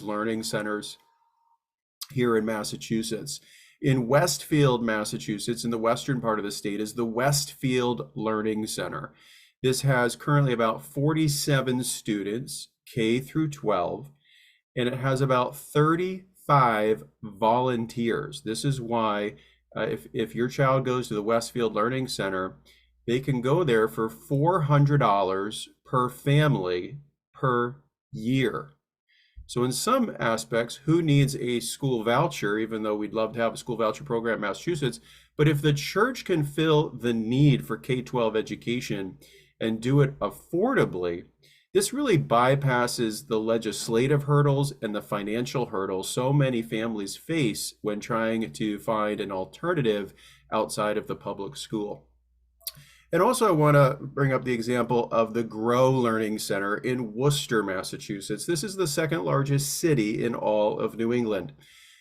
church-based learning centers here in Massachusetts. In Westfield, Massachusetts, in the western part of the state, is the Westfield Learning Center. This has currently about 47 students, K through 12, and it has about 35 volunteers. This is why if your child goes to the Westfield Learning Center, they can go there for $400 per family per year. So in some aspects, who needs a school voucher, even though we'd love to have a school voucher program in Massachusetts? But if the church can fill the need for K-12 education and do it affordably, this really bypasses the legislative hurdles and the financial hurdles so many families face when trying to find an alternative outside of the public school. And also I want to bring up the example of the Grow Learning Center in Worcester, Massachusetts. This is the second largest city in all of New England.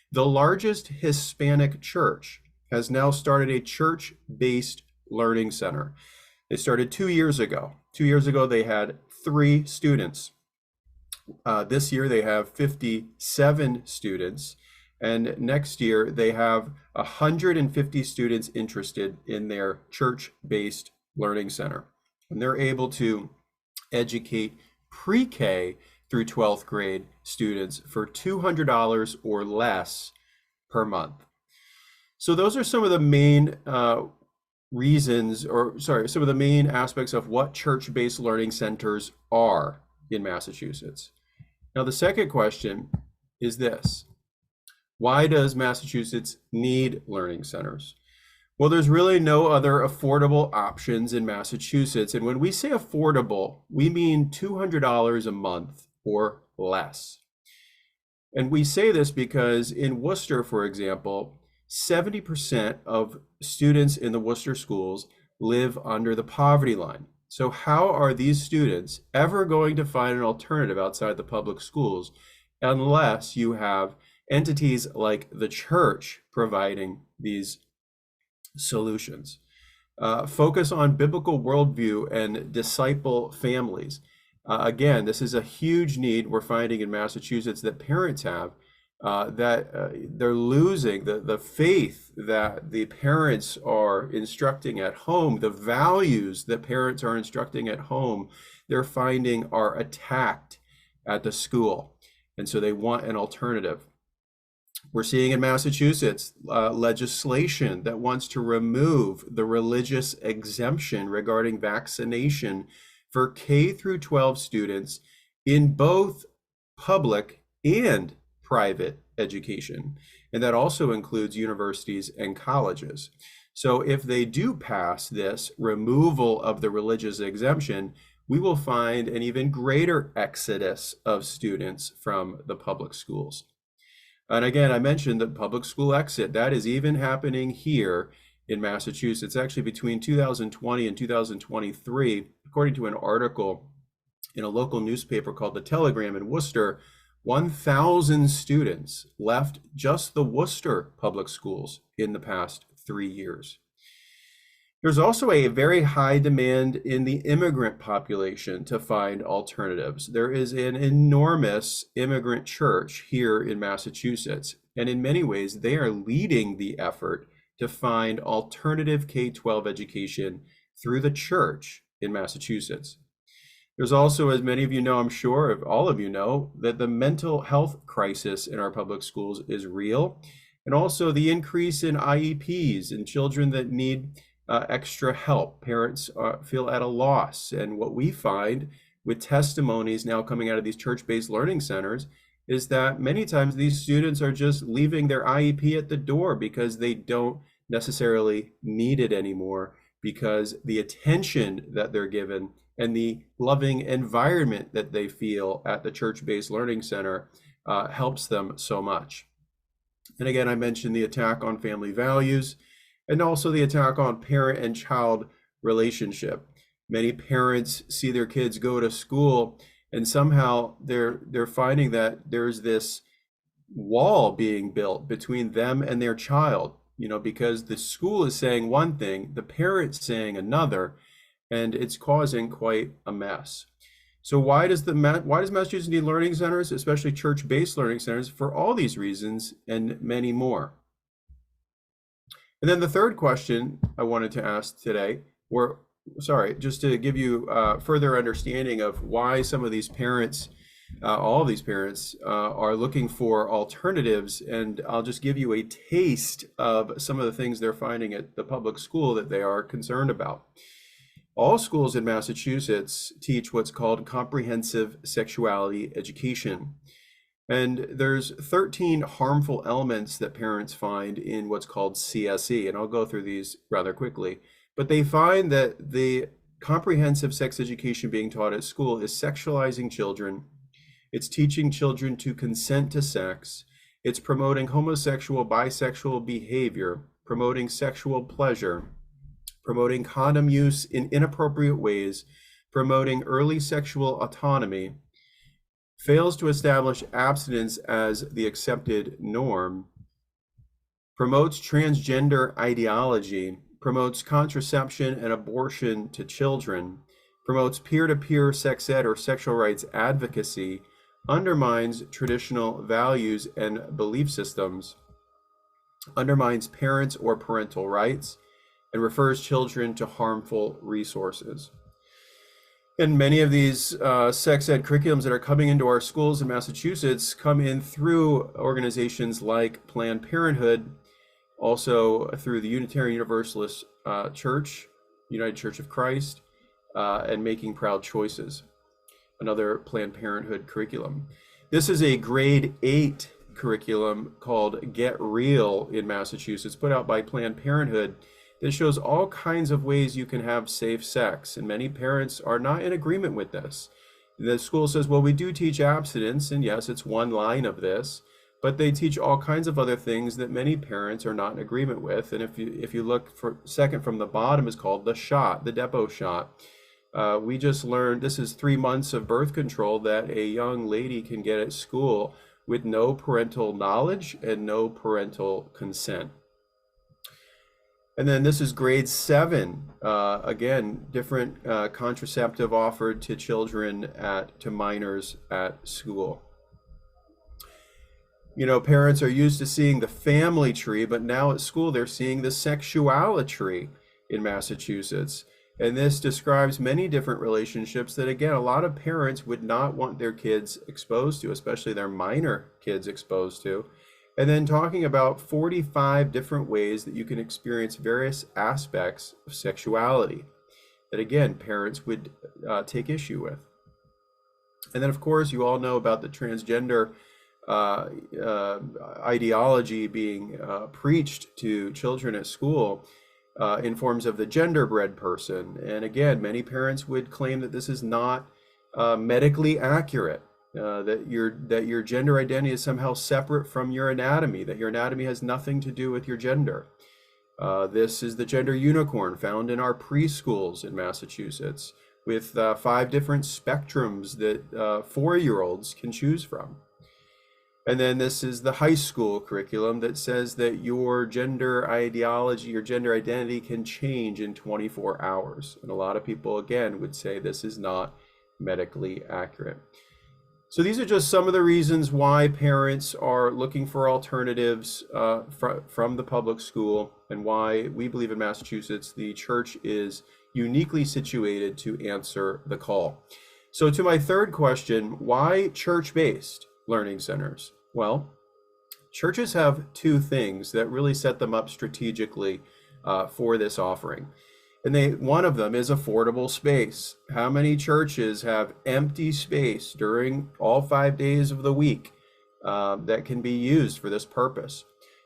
The largest Hispanic church has now started a church-based learning center. They started 2 years ago. 2 years ago, they had 3 students. This year, they have 57 students. And next year, they have 150 students interested in their church-based learning center. And they're able to educate pre-K through 12th grade students for $200 or less per month. So those are some of the main some of the main aspects of what church-based learning centers are in Massachusetts. Now, the second question is this: why does Massachusetts need learning centers? Well, there's really no other affordable options in Massachusetts. And when we say affordable, we mean $200 a month or less. And we say this because in Worcester, for example, 70% of students in the Worcester schools live under the poverty line. So how are these students ever going to find an alternative outside the public schools unless you have entities like the church providing these solutions? Focus on biblical worldview and disciple families. Again, this is a huge need we're finding in Massachusetts that parents have, they're losing the faith that the parents are instructing at home, the values that parents are instructing at home, they're finding are attacked at the school. And so they want an alternative. We're seeing in Massachusetts legislation that wants to remove the religious exemption regarding vaccination for K through 12 students in both public and private education. And that also includes universities and colleges. So if they do pass this removal of the religious exemption, we will find an even greater exodus of students from the public schools. And again, I mentioned the public school exit. That is even happening here in Massachusetts. Actually, between 2020 and 2023, according to an article in a local newspaper called The Telegram in Worcester, 1,000 students left just the Worcester public schools in the past 3 years. There's also a very high demand in the immigrant population to find alternatives. There is an enormous immigrant church here in Massachusetts, and in many ways, they are leading the effort to find alternative K-12 education through the church in Massachusetts. There's also, as many of you know, I'm sure, if all of you know, that the mental health crisis in our public schools is real, and also the increase in IEPs and children that need extra help. Parents feel at a loss. And what we find with testimonies now coming out of these church-based learning centers is that many times these students are just leaving their IEP at the door because they don't necessarily need it anymore, because the attention that they're given and the loving environment that they feel at the church-based learning center helps them so much. And again, I mentioned the attack on family values, and also the attack on parent and child relationship. Many parents see their kids go to school and somehow they're finding that there's this wall being built between them and their child, because the school is saying one thing, the parent's saying another, and it's causing quite a mess. So why does Massachusetts need learning centers, especially church-based learning centers? For all these reasons and many more. And then the third question I wanted to ask today, or sorry, just to give you further understanding of why some of these parents, all of these parents, are looking for alternatives. And I'll just give you a taste of some of the things they're finding at the public school that they are concerned about. All schools in Massachusetts teach what's called comprehensive sexuality education. And there's 13 harmful elements that parents find in what's called CSE, and I'll go through these rather quickly. But they find that the comprehensive sex education being taught at school is sexualizing children. It's teaching children to consent to sex. It's promoting homosexual, bisexual behavior, promoting sexual pleasure, promoting condom use in inappropriate ways, promoting early sexual autonomy, fails to establish abstinence as the accepted norm, promotes transgender ideology, promotes contraception and abortion to children, promotes peer-to-peer sex ed or sexual rights advocacy, undermines traditional values and belief systems, undermines parents or parental rights, and refers children to harmful resources. And many of these sex ed curriculums that are coming into our schools in Massachusetts come in through organizations like Planned Parenthood, also through the Unitarian Universalist Church, United Church of Christ, and Making Proud Choices, another Planned Parenthood curriculum. This is a grade 8 curriculum called Get Real in Massachusetts, put out by Planned Parenthood. This shows all kinds of ways you can have safe sex, and many parents are not in agreement with this. The school says, well, we do teach abstinence, and yes, it's one line of this, but they teach all kinds of other things that many parents are not in agreement with. And if you look for second from the bottom is called the shot, the Depo shot. We just learned this is 3 months of birth control that a young lady can get at school with no parental knowledge and no parental consent. And then this is grade 7. Again, different contraceptive offered to children to minors at school. You know, parents are used to seeing the family tree, but now at school they're seeing the sexuality tree in Massachusetts. And this describes many different relationships that, again, a lot of parents would not want their kids exposed to, especially their minor kids exposed to. And then talking about 45 different ways that you can experience various aspects of sexuality that, again, parents would take issue with. And then, of course, you all know about the transgender ideology being preached to children at school in forms of the genderbread person. And again, many parents would claim that this is not medically accurate. That your gender identity is somehow separate from your anatomy, that your anatomy has nothing to do with your gender. This is the gender unicorn found in our preschools in Massachusetts with 5 different spectrums that 4-year-olds can choose from. And then this is the high school curriculum that says that your gender ideology, your gender identity can change in 24 hours. And a lot of people, again, would say this is not medically accurate. So these are just some of the reasons why parents are looking for alternatives from the public school, and why we believe in Massachusetts the church is uniquely situated to answer the call. So to my third question, why church-based learning centers? Well, churches have 2 things that really set them up strategically for this offering. And one of them is affordable space. How many churches have empty space during all 5 days of the week that can be used for this purpose?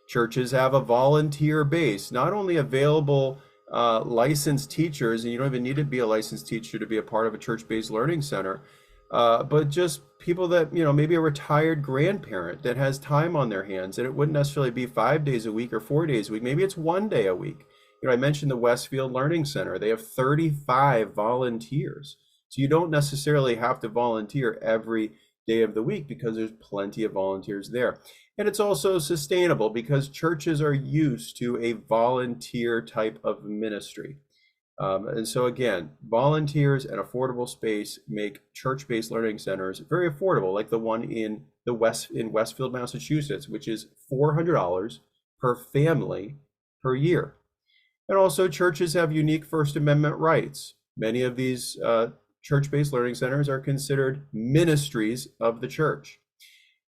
Churches have a volunteer base, not only available licensed teachers, and you don't even need to be a licensed teacher to be a part of a church-based learning center, but just people that, maybe a retired grandparent that has time on their hands, and it wouldn't necessarily be 5 days a week or 4 days a week. Maybe it's 1 day a week. I mentioned the Westfield Learning Center. They have 35 volunteers. So you don't necessarily have to volunteer every day of the week because there's plenty of volunteers there. And it's also sustainable because churches are used to a volunteer type of ministry. And so again, volunteers and affordable space make church-based learning centers very affordable, like the one in Westfield, Massachusetts, which is $400 per family per year. And also, churches have unique First Amendment rights. Many of these church-based learning centers are considered ministries of the church.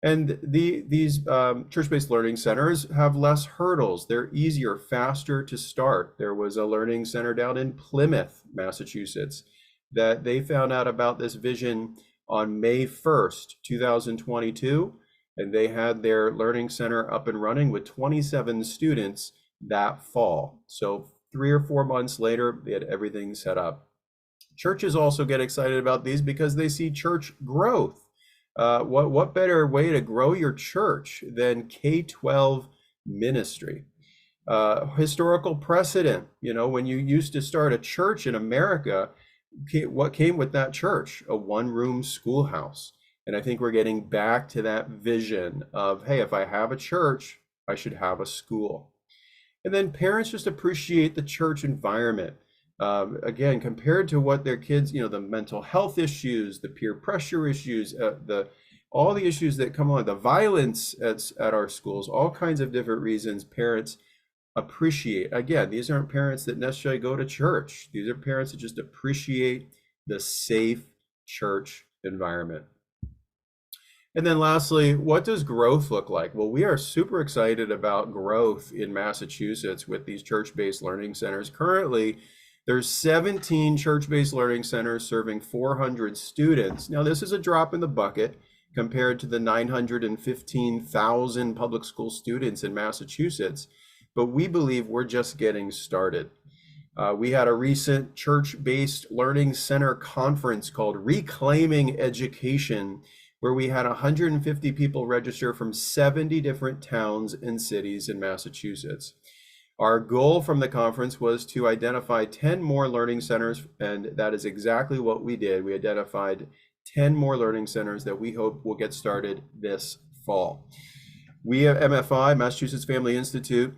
And these church-based learning centers have less hurdles. They're easier, faster to start. There was a learning center down in Plymouth, Massachusetts, that they found out about this vision on May 1st, 2022, and they had their learning center up and running with 27 students that fall. So 3 or 4 months later, they had everything set up. Churches also get excited about these because they see church growth. What better way to grow your church than K-12 ministry? Historical precedent, when you used to start a church in America, what came with that church? A one-room schoolhouse. And I think we're getting back to that vision of, hey, if I have a church, I should have a school. And then parents just appreciate the church environment. Again, compared to what their kids, the mental health issues, the peer pressure issues, all the issues that come along, the violence at our schools, all kinds of different reasons parents appreciate. Again, these aren't parents that necessarily go to church. These are parents that just appreciate the safe church environment. And then lastly, what does growth look like? Well, we are super excited about growth in Massachusetts with these church-based learning centers. Currently, there's 17 church-based learning centers serving 400 students. Now, this is a drop in the bucket compared to the 915,000 public school students in Massachusetts, but we believe we're just getting started. We had a recent church-based learning center conference called Reclaiming Education, where we had 150 people register from 70 different towns and cities in Massachusetts. Our goal from the conference was to identify 10 more learning centers, and that is exactly what we did. We identified 10 more learning centers that we hope will get started this fall. We at MFI, Massachusetts Family Institute,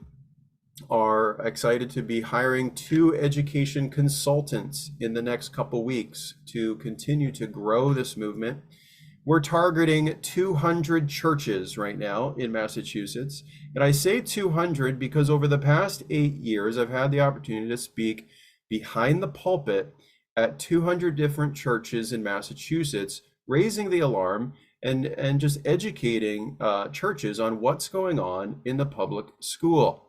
are excited to be hiring 2 education consultants in the next couple weeks to continue to grow this movement. We're targeting 200 churches right now in Massachusetts. And I say 200 because over the past 8 years, I've had the opportunity to speak behind the pulpit at 200 different churches in Massachusetts, raising the alarm and just educating churches on what's going on in the public school.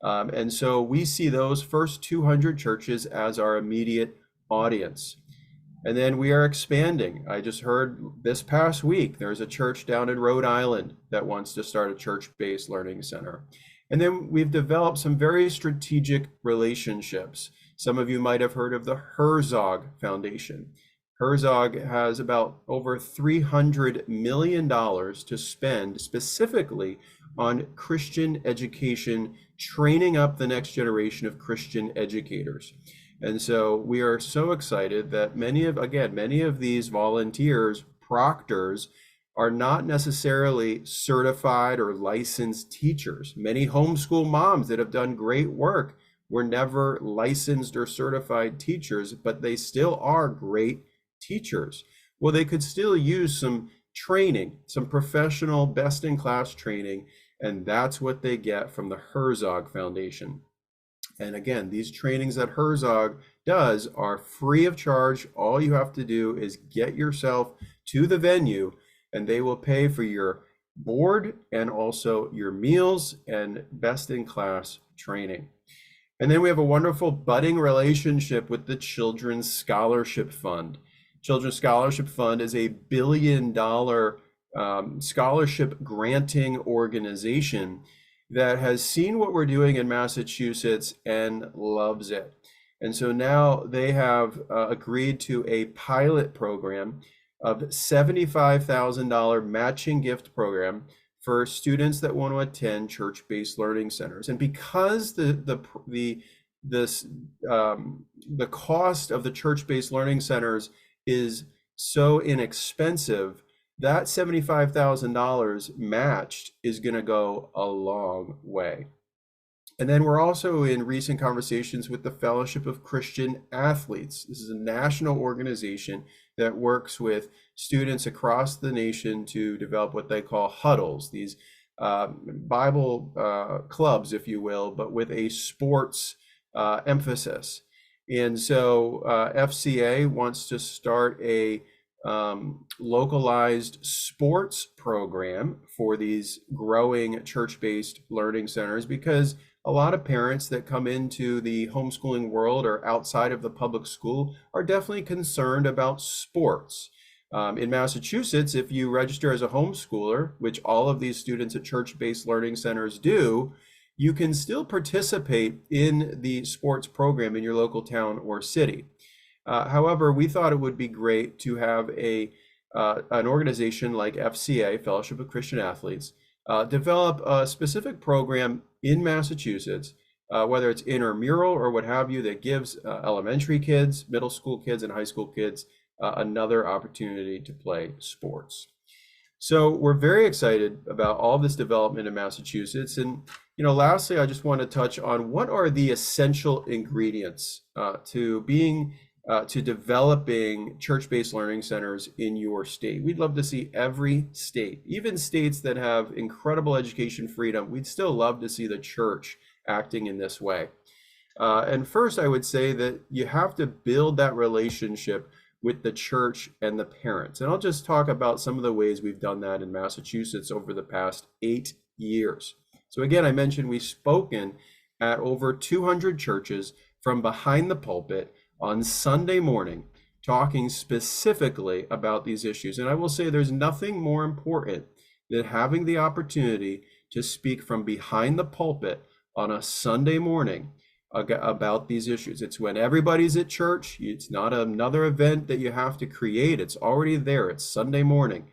And so we see those first 200 churches as our immediate audience. And then we are expanding. I just heard this past week, there's a church down in Rhode Island that wants to start a church-based learning center. And then we've developed some very strategic relationships. Some of you might have heard of the Herzog Foundation. Herzog has about over $300 million to spend specifically on Christian education, training up the next generation of Christian educators. And so we are so excited that many of these volunteers, proctors, are not necessarily certified or licensed teachers. Many homeschool moms that have done great work were never licensed or certified teachers, but they still are great teachers. Well, they could still use some training, some professional best-in-class training, and that's what they get from the Herzog Foundation. And again, these trainings that Herzog does are free of charge. All you have to do is get yourself to the venue, and they will pay for your board and also your meals and best-in-class training. And then we have a wonderful budding relationship with the Children's Scholarship Fund. Children's Scholarship Fund is a $1 billion scholarship granting organization that has seen what we're doing in Massachusetts and loves it. And so now they have agreed to a pilot program of $75,000 matching gift program for students that want to attend church-based learning centers. And because the cost of the church-based learning centers is so inexpensive, that $75,000 matched is going to go a long way. And then we're also in recent conversations with the Fellowship of Christian Athletes. This is a national organization that works with students across the nation to develop what they call huddles, these Bible clubs, if you will, but with a sports emphasis. And so FCA wants to start a localized sports program for these growing church-based learning centers, because a lot of parents that come into the homeschooling world or outside of the public school are definitely concerned about sports. In Massachusetts, if you register as a homeschooler, which all of these students at church-based learning centers do, you can still participate in the sports program in your local town or city. However, we thought it would be great to have an organization like FCA, Fellowship of Christian Athletes, develop a specific program in Massachusetts, whether it's intramural or what have you, that gives elementary kids, middle school kids, and high school kids another opportunity to play sports. So we're very excited about all this development in Massachusetts. And lastly, I just want to touch on what are the essential ingredients to developing church-based learning centers in your state. We'd love to see every state, even states that have incredible education freedom, we'd still love to see the church acting in this way. And first, I would say that you have to build that relationship with the church and the parents. And I'll just talk about some of the ways we've done that in Massachusetts over the past 8 years. So again, I mentioned we've spoken at over 200 churches from behind the pulpit on Sunday morning, talking specifically about these issues. And I will say there's nothing more important than having the opportunity to speak from behind the pulpit on a Sunday morning about these issues. It's when everybody's at church. It's not another event that you have to create. It's already there. It's Sunday morning,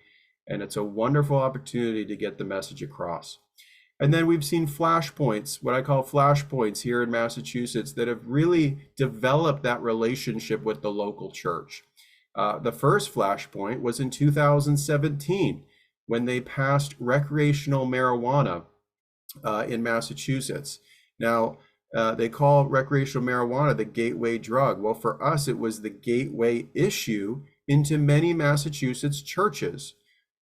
and it's a wonderful opportunity to get the message across. And then we've seen flashpoints, what I call flashpoints here in Massachusetts, that have really developed that relationship with the local church. The first flashpoint was in 2017 when they passed recreational marijuana in Massachusetts. Now, they call recreational marijuana the gateway drug. Well, for us, it was the gateway issue into many Massachusetts churches.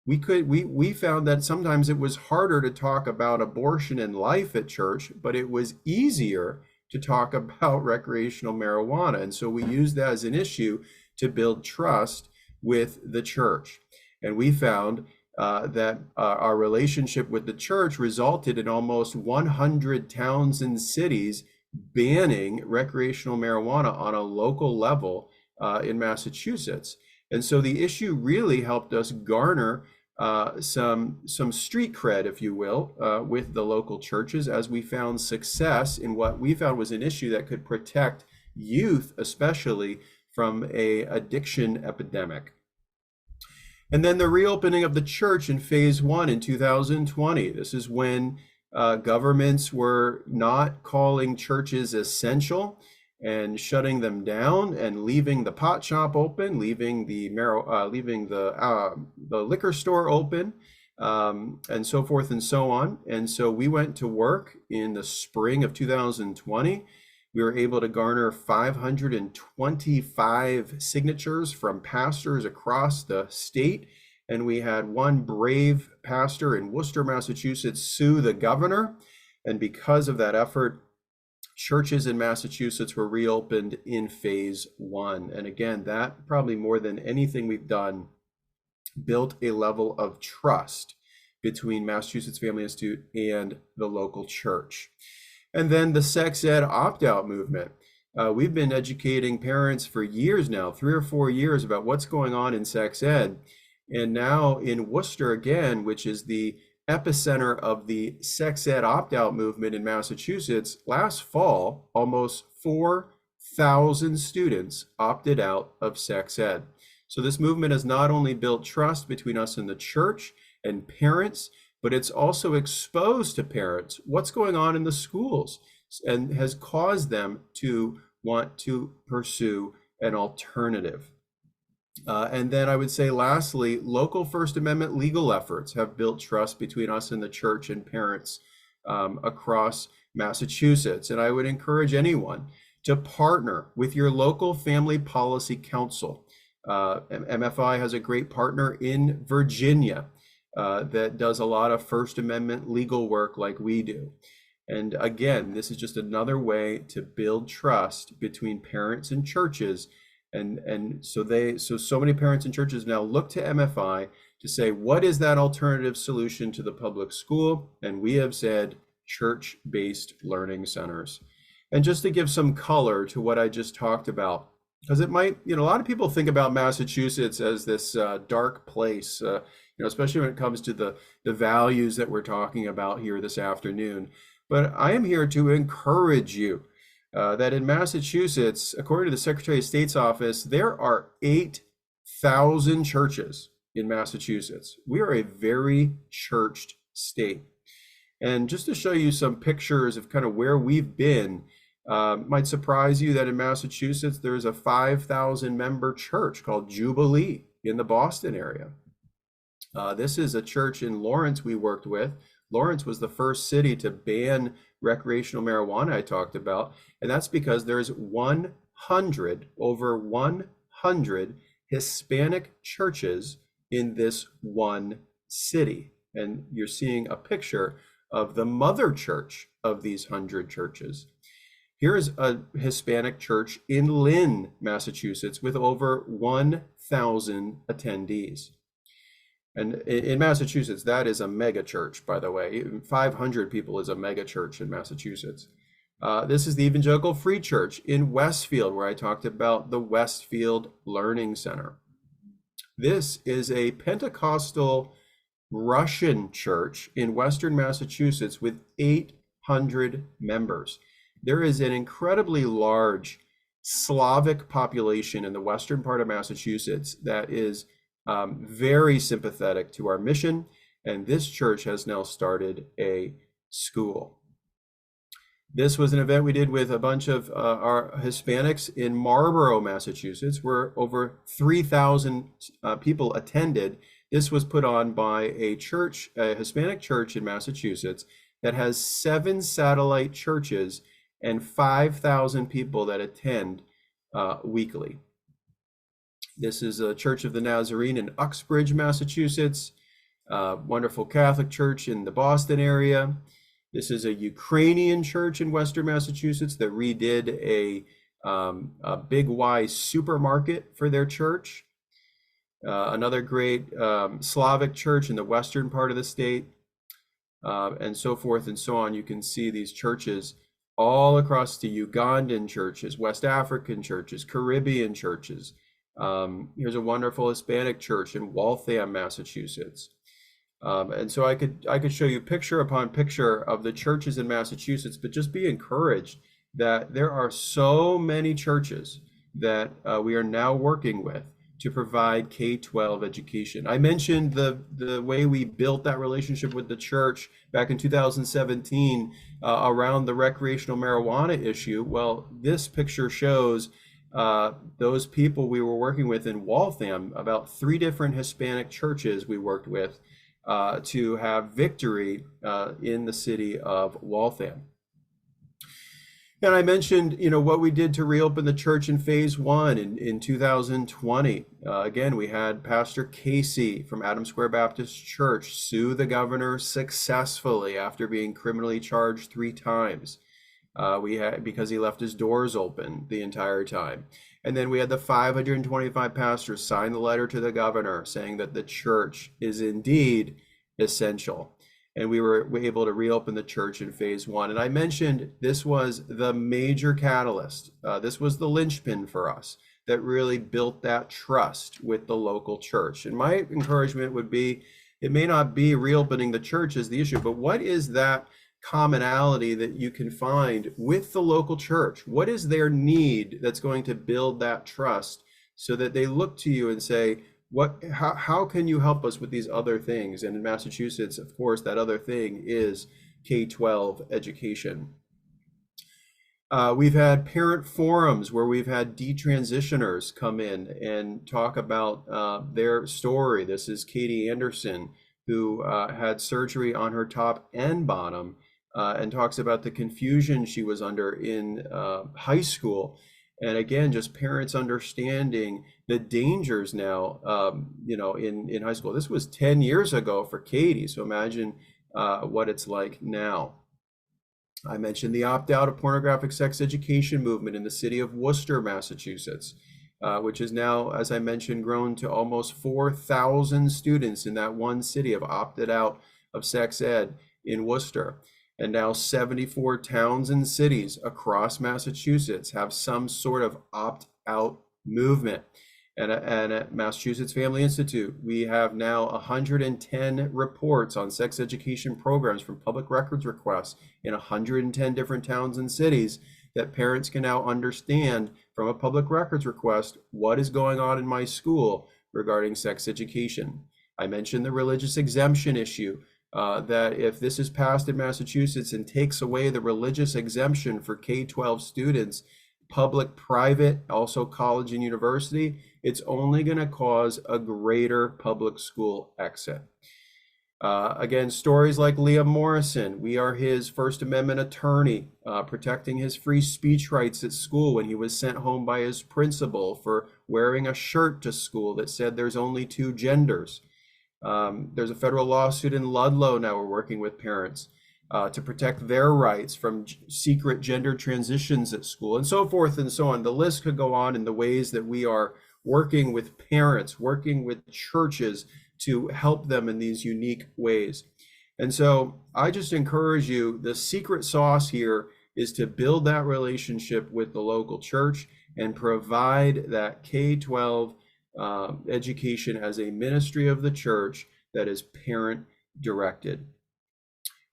We found that sometimes it was harder to talk about abortion and life at church, but it was easier to talk about recreational marijuana. And so we used that as an issue to build trust with the church. And we found that our relationship with the church resulted in almost 100 towns and cities banning recreational marijuana on a local level in Massachusetts. And so the issue really helped us garner some street cred, if you will, with the local churches, as we found success in what we found was an issue that could protect youth, especially from an addiction epidemic. And then the reopening of the church in phase 1 in 2020. This is when governments were not calling churches essential and shutting them down and leaving the pot shop open, leaving the liquor store open, and so forth and so on. And so we went to work in the spring of 2020. We were able to garner 525 signatures from pastors across the state. And we had one brave pastor in Worcester, Massachusetts, sue the governor. And because of that effort, churches in Massachusetts were reopened in phase 1. And again, that probably more than anything we've done built a level of trust between Massachusetts Family Institute and the local church. And then the sex ed opt-out movement. We've been educating parents for years now, 3 or 4 years, about what's going on in sex ed. And now in Worcester again, which is the epicenter of the sex ed opt-out movement in Massachusetts, last fall, almost 4,000 students opted out of sex ed. So this movement has not only built trust between us and the church and parents, but it's also exposed to parents what's going on in the schools and has caused them to want to pursue an alternative. And then I would say, lastly, local First Amendment legal efforts have built trust between us and the church and parents across Massachusetts. And I would encourage anyone to partner with your local family policy council. MFI has a great partner in Virginia that does a lot of First Amendment legal work like we do. And again, this is just another way to build trust between parents and churches. And so many parents and churches now look to MFI to say, what is that alternative solution to the public school? And we have said church-based learning centers. And just to give some color to what I just talked about, because it might, a lot of people think about Massachusetts as this dark place, especially when it comes to the values that we're talking about here this afternoon. But I am here to encourage you that in Massachusetts, according to the Secretary of State's office, there are 8,000 churches in Massachusetts. We are a very churched state. And just to show you some pictures of kind of where we've been, might surprise you that in Massachusetts, there's a 5,000 member church called Jubilee in the Boston area. This is a church in Lawrence we worked with. Lawrence was the first city to ban recreational marijuana I talked about, and that's because there's over 100 Hispanic churches in this one city. And you're seeing a picture of the mother church of these 100 churches. Here's a Hispanic church in Lynn, Massachusetts, with over 1,000 attendees. And in Massachusetts, that is a mega church, by the way. 500 people is a mega church in Massachusetts. This is the Evangelical Free Church in Westfield, where I talked about the Westfield Learning Center. This is a Pentecostal Russian church in Western Massachusetts with 800 members. There is an incredibly large Slavic population in the western part of Massachusetts that is very sympathetic to our mission, and this church has now started a school. This was an event we did with a bunch of our Hispanics in Marlborough, Massachusetts, where over 3,000 people attended. This was put on by a church, a Hispanic church in Massachusetts that has 7 satellite churches and 5,000 people that attend weekly. This is a Church of the Nazarene in Uxbridge, Massachusetts, wonderful Catholic church in the Boston area. This is a Ukrainian church in Western Massachusetts that redid a Big Y supermarket for their church. Another great Slavic church in the western part of the state, and so forth and so on. You can see these churches all across the Ugandan churches, West African churches, Caribbean churches. Here's a wonderful Hispanic church in Waltham, Massachusetts. And so I could show you picture upon picture of the churches in Massachusetts, but just be encouraged that there are so many churches that we are now working with to provide K-12 education. I mentioned the way we built that relationship with the church back in 2017 around the recreational marijuana issue. Well, this picture shows those people we were working with in Waltham, about 3 different Hispanic churches we worked with to have victory in the city of Waltham. And I mentioned, what we did to reopen the church in phase 1 in 2020. Again, we had Pastor Casey from Adams Square Baptist Church sue the governor successfully after being criminally charged 3 times. Because he left his doors open the entire time. And then we had the 525 pastors sign the letter to the governor saying that the church is indeed essential. And we were able to reopen the church in phase 1. And I mentioned this was the major catalyst. This was the linchpin for us that really built that trust with the local church. And my encouragement would be, it may not be reopening the church as the issue, but what is that commonality that you can find with the local church? What is their need that's going to build that trust so that they look to you and say, how can you help us with these other things? And in Massachusetts, of course, that other thing is K-12 education. We've had parent forums where we've had detransitioners come in and talk about their story. This is Katie Anderson, who had surgery on her top and bottom and talks about the confusion she was under in high school. And again, just parents understanding the dangers now, in high school. This was 10 years ago for Katie, so imagine what it's like now. I mentioned the opt-out of pornographic sex education movement in the city of Worcester, Massachusetts, which is now, as I mentioned, grown to almost 4,000 students in that one city have opted out of sex ed in Worcester. And now 74 towns and cities across Massachusetts have some sort of opt-out movement. And at Massachusetts Family Institute, we have now 110 reports on sex education programs from public records requests in 110 different towns and cities that parents can now understand from a public records request what is going on in my school regarding sex education. I mentioned the religious exemption issue, that if this is passed in Massachusetts and takes away the religious exemption for K-12 students, public, private, also college and university, it's only going to cause a greater public school exit. Again, stories like Liam Morrison, we are his First Amendment attorney, protecting his free speech rights at school when he was sent home by his principal for wearing a shirt to school that said there's only two genders. There's a federal lawsuit in Ludlow now we're working with parents to protect their rights from secret gender transitions at school, and so forth and so on. The list could go on in the ways that we are working with parents, working with churches to help them in these unique ways. And so I just encourage you, the secret sauce here is to build that relationship with the local church and provide that K-12 education as a ministry of the church that is parent directed.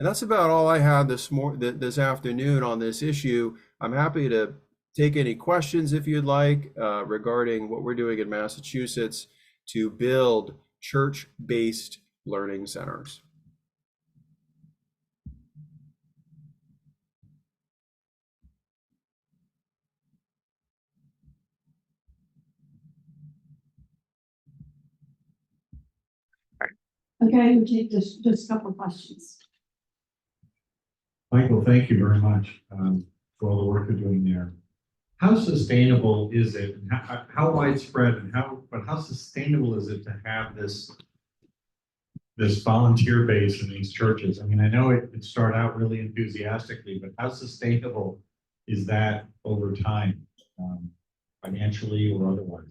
And that's about all I had this afternoon on this issue. I'm happy to take any questions if you'd like regarding what we're doing in Massachusetts to build church-based learning centers. Okay, we'll take just a couple of questions. Michael, thank you very much for all the work you're doing there. How sustainable is it, and how widespread, and how sustainable is it to have this volunteer base in these churches? I mean, I know it started out really enthusiastically, but how sustainable is that over time, financially or otherwise?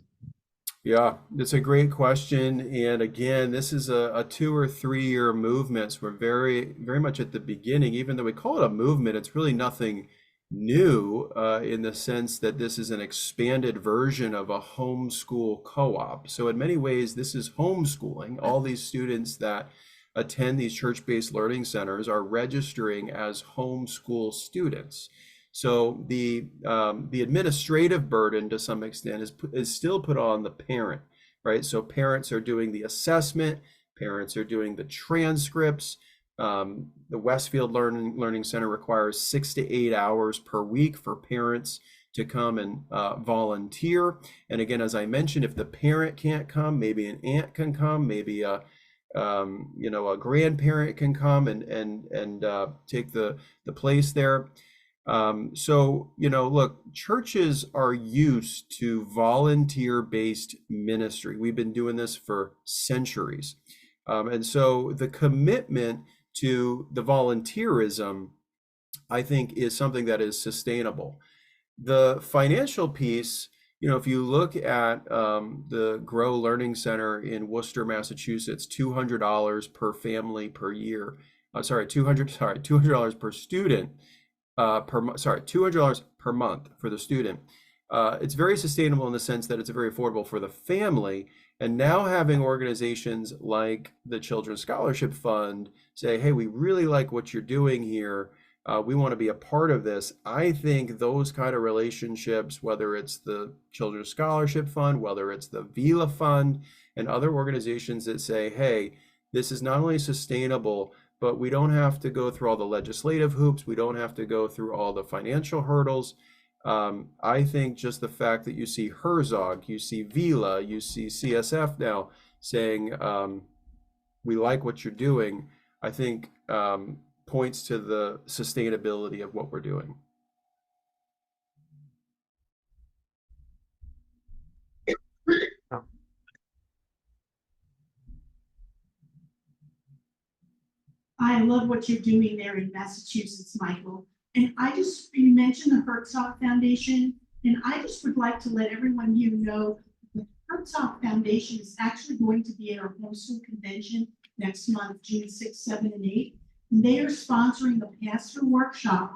Yeah, that's a great question. And again, this is a 2 or 3 year movement. So we're very, very much at the beginning. Even though we call it a movement, it's really nothing new in the sense that this is an expanded version of a homeschool co-op. So in many ways, this is homeschooling. All these students that attend these church-based learning centers are registering as homeschool students. So the administrative burden to some extent is still put on the parent, right? So parents are doing the assessment, parents are doing the transcripts. The Westfield Learning Center requires 6 to 8 hours per week for parents to come and volunteer. And again, as I mentioned, if the parent can't come, maybe an aunt can come, maybe a grandparent can come and take the place there. So, look, churches are used to volunteer-based ministry. We've been doing this for centuries. And so the commitment to the volunteerism, I think, is something that is sustainable. The financial piece, if you look at the Grow Learning Center in Worcester, Massachusetts, $200 per family per year. $200 per student. $200 per month for the student. It's very sustainable in the sense that it's very affordable for the family. And now having organizations like the Children's Scholarship Fund say, hey, we really like what you're doing here. We want to be a part of this. I think those kind of relationships, whether it's the Children's Scholarship Fund, whether it's the VILA Fund, and other organizations that say, hey, this is not only sustainable, but we don't have to go through all the legislative hoops. We don't have to go through all the financial hurdles. I think just the fact that you see Herzog, you see VILA, you see CSF now saying, we like what you're doing, I think points to the sustainability of what we're doing. I love what you're doing there in Massachusetts, Michael. And you mentioned the Herzog Foundation, and I just would like to let everyone here know the Herzog Foundation is actually going to be at our homeschool convention next month, June 6th, 7, and 8. And they are sponsoring the pastor workshop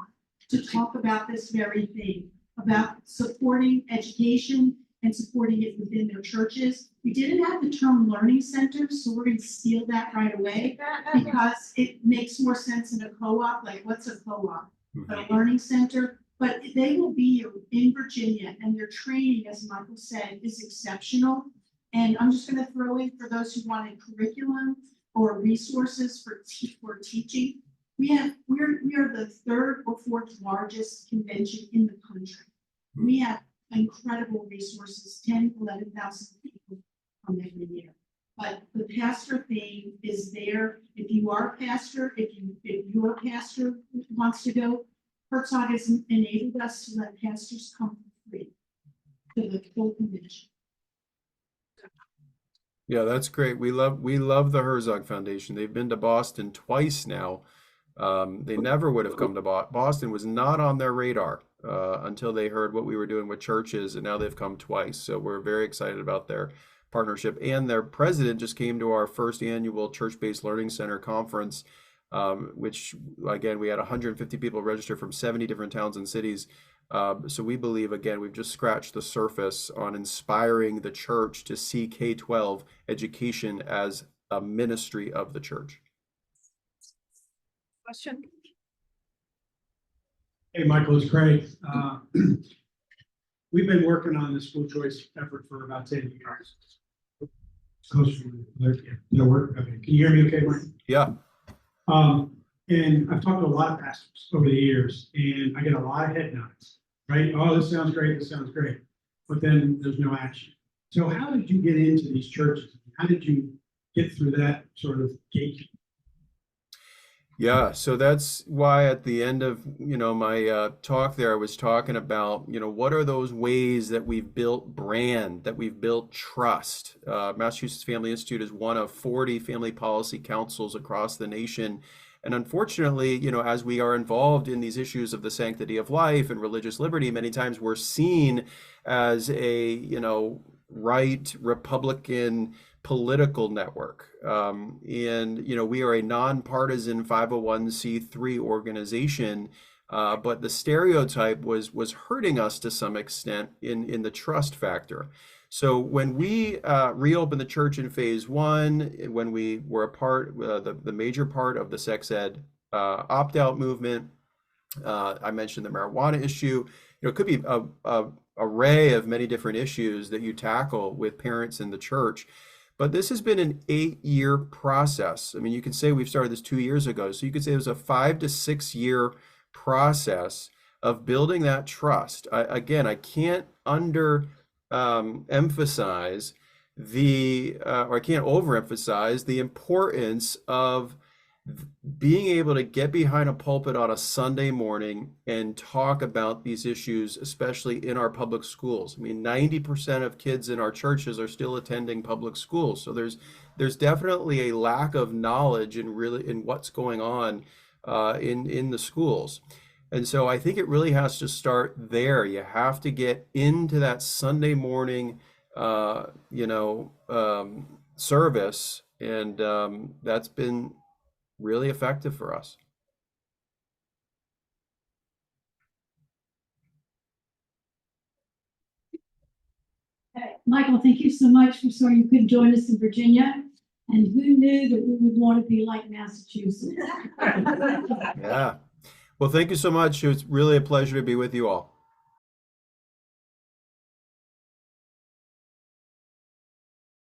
to talk about this very thing, about supporting education and supporting it within their churches. We didn't have the term learning centers, so we're going to steal that right away because it makes more sense in a co-op. Like, what's a co-op? A learning center. But they will be in Virginia, and their training, as Michael said, is exceptional. And I'm just going to throw in, for those who wanted curriculum or resources for teaching, we are the 3rd or 4th largest convention in the country. We have incredible resources, 10, 11,000 people come every year. But the pastor thing is there. If you are a pastor, if your pastor wants to go, Herzog has enabled us to let pastors come for free to the full convention. Yeah, that's great. We love the Herzog Foundation. They've been to Boston twice now. They never would have come to Boston. Was not on their radar until they heard what we were doing with churches, and now they've come twice. So we're very excited about their partnership. And their president just came to our first annual Church-Based Learning Center conference, which, again, we had 150 people register from 70 different towns and cities. So we believe, again, we've just scratched the surface on inspiring the church to see K-12 education as a ministry of the church. Question? Hey, Michael, it's Craig. We've been working on the school choice effort for about 10 years. Close to no work. Okay. Can you hear me okay, Mike? Yeah. And I've talked to a lot of pastors over the years, and I get a lot of head nods, right? Oh, this sounds great. This sounds great. But then there's no action. So how did you get into these churches? How did you get through that sort of gate? Yeah, so that's why at the end of, my talk there, I was talking about, what are those ways that we've built brand, that we've built trust. Massachusetts Family Institute is one of 40 family policy councils across the nation. And unfortunately, as we are involved in these issues of the sanctity of life and religious liberty, many times we're seen as a, right Republican political network. And, we are a nonpartisan 501c3 organization, but the stereotype was hurting us to some extent in the trust factor. So when we reopened the church in phase 1, when we were a part, the major part of the sex ed opt-out movement, I mentioned the marijuana issue. It could be a array of many different issues that you tackle with parents in the church. But this has been an 8-year process. I mean, you could say we've started this 2 years ago. So you could say it was a 5 to 6 year process of building that trust. I can't emphasize or I can't overemphasize the importance of being able to get behind a pulpit on a Sunday morning and talk about these issues, especially in our public schools. I mean, 90% of kids in our churches are still attending public schools. So there's definitely a lack of knowledge in what's going on in the schools. And so I think it really has to start there. You have to get into that Sunday morning, service. And that's been really effective for us. Michael, thank you so much. We're sorry you couldn't join us in Virginia. And who knew that we would want to be like Massachusetts? Yeah. Well, thank you so much. It was really a pleasure to be with you all.